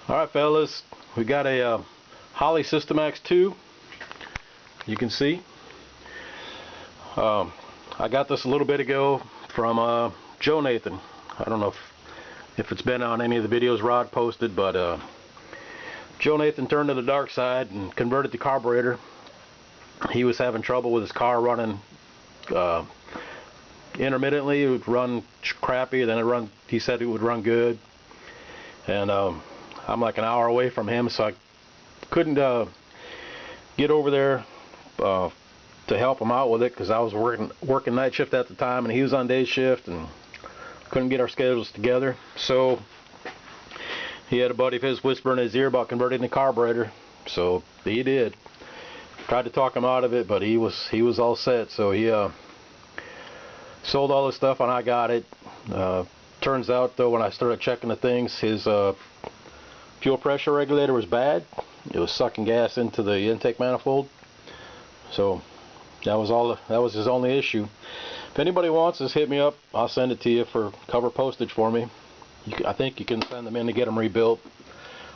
Alright fellas, we got a Holley SMII. You can see. I got this a little bit ago from Joe Nathan. I don't know if it's been on any of the videos Rod posted, but Joe Nathan turned to the dark side and converted the carburetor. He was having trouble with his car running intermittently. It would run crappy, then he said it would run good. And I'm like an hour away from him, so I couldn't get over there to help him out with it because I was working night shift at the time and he was on day shift and couldn't get our schedules together. So he had a buddy of his whisper in his ear about converting the carburetor, so he did. Tried to talk him out of it, but he was all set. So he sold all his stuff and I got it. Turns out though, when I started checking the things, his fuel pressure regulator was bad. It was sucking gas into the intake manifold. So that was his only issue. If anybody wants this, hit me up. I'll send it to you for cover postage for me. I think you can send them in to get them rebuilt.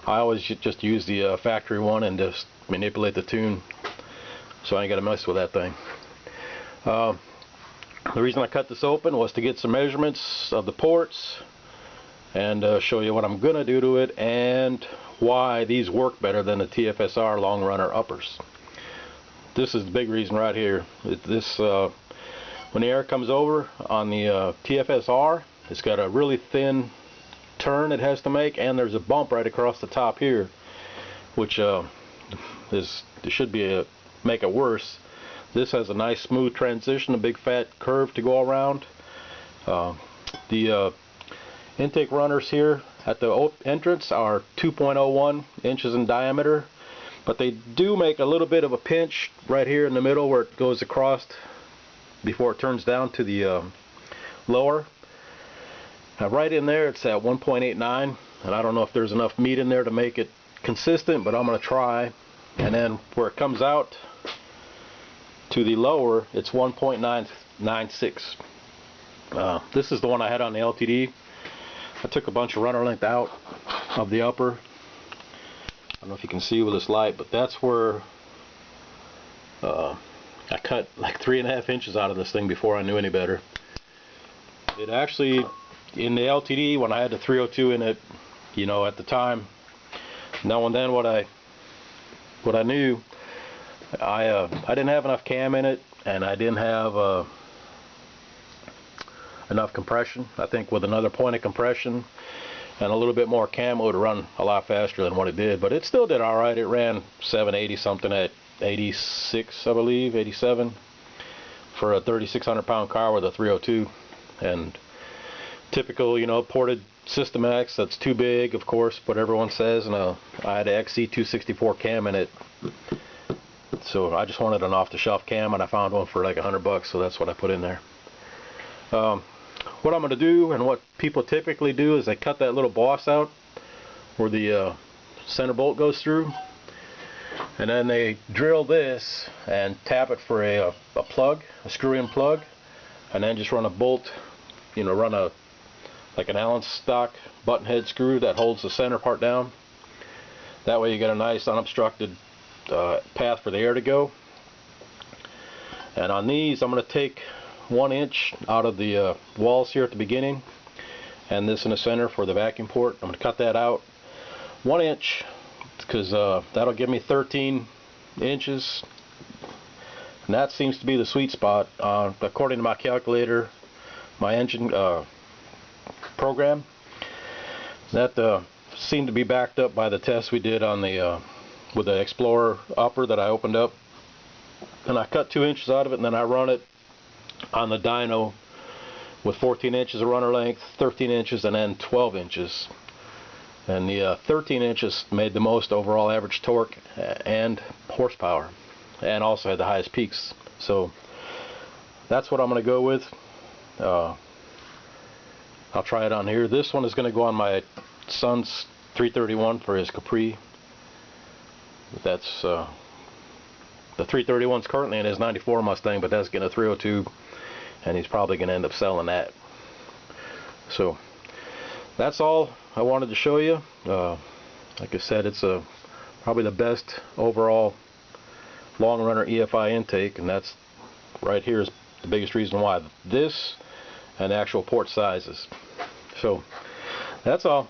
I always just use the factory one and just manipulate the tune, so I ain't got to mess with that thing. The reason I cut this open was to get some measurements of the ports and show you what I'm gonna do to it and why these work better than the TFSR long runner uppers. This is the big reason right here. When the air comes over on the TFSR, it's got a really thin turn it has to make, and there's a bump right across the top here, which should make it worse. This has a nice smooth transition, a big fat curve to go around. The intake runners here at the entrance are 2.01 inches in diameter, but they do make a little bit of a pinch right here in the middle where it goes across before it turns down to the lower. Now right in there it's at 1.89, and I don't know if there's enough meat in there to make it consistent, but I'm going to try. And then where it comes out to the lower, it's 1.996. This is the one I had on the LTD. I took a bunch of runner length out of the upper. I don't know if you can see with this light, but that's where I cut like 3.5 inches out of this thing before I knew any better. It actually, in the LTD, when I had the 302 in it, you know, at the time, now and then what I knew, I didn't have enough cam in it, and I didn't have enough compression. I think with another point of compression and a little bit more cam, it would run a lot faster than what it did, but it still did alright. It ran 780 something at 86, I believe, 87 for a 3,600 pound car with a 302. And typical, you know, ported System X, that's too big, of course, what everyone says, and I had an XC264 cam in it. So I just wanted an off-the-shelf cam, and I found one for like $100, so that's what I put in there. What I'm going to do, and what people typically do, is they cut that little boss out where the center bolt goes through, and then they drill this and tap it for a plug, a screw-in plug, and then just run a bolt, you know, like an Allen stock button head screw that holds the center part down. That way you get a nice unobstructed path for the air to go. And on these, I'm going to take 1 inch out of the walls here at the beginning, and this in the center for the vacuum port. I'm going to cut that out 1 inch because that'll give me 13 inches, and that seems to be the sweet spot according to my calculator, my engine program. That seemed to be backed up by the test we did on the with the Explorer upper that I opened up, and I cut 2 inches out of it, and then I run it on the dyno with 14 inches of runner length, 13 inches, and then 12 inches. And the 13 inches made the most overall average torque and horsepower, and also had the highest peaks. So that's what I'm going to go with. I'll try it on here. This one is going to go on my son's 331 for his Capri. That's the 331's currently in his 94 Mustang, but that's getting a 302, and he's probably going to end up selling that. So that's all I wanted to show you. Like I said, it's probably the best overall long runner EFI intake, and that's right here is the biggest reason why. This and actual port sizes. So that's all.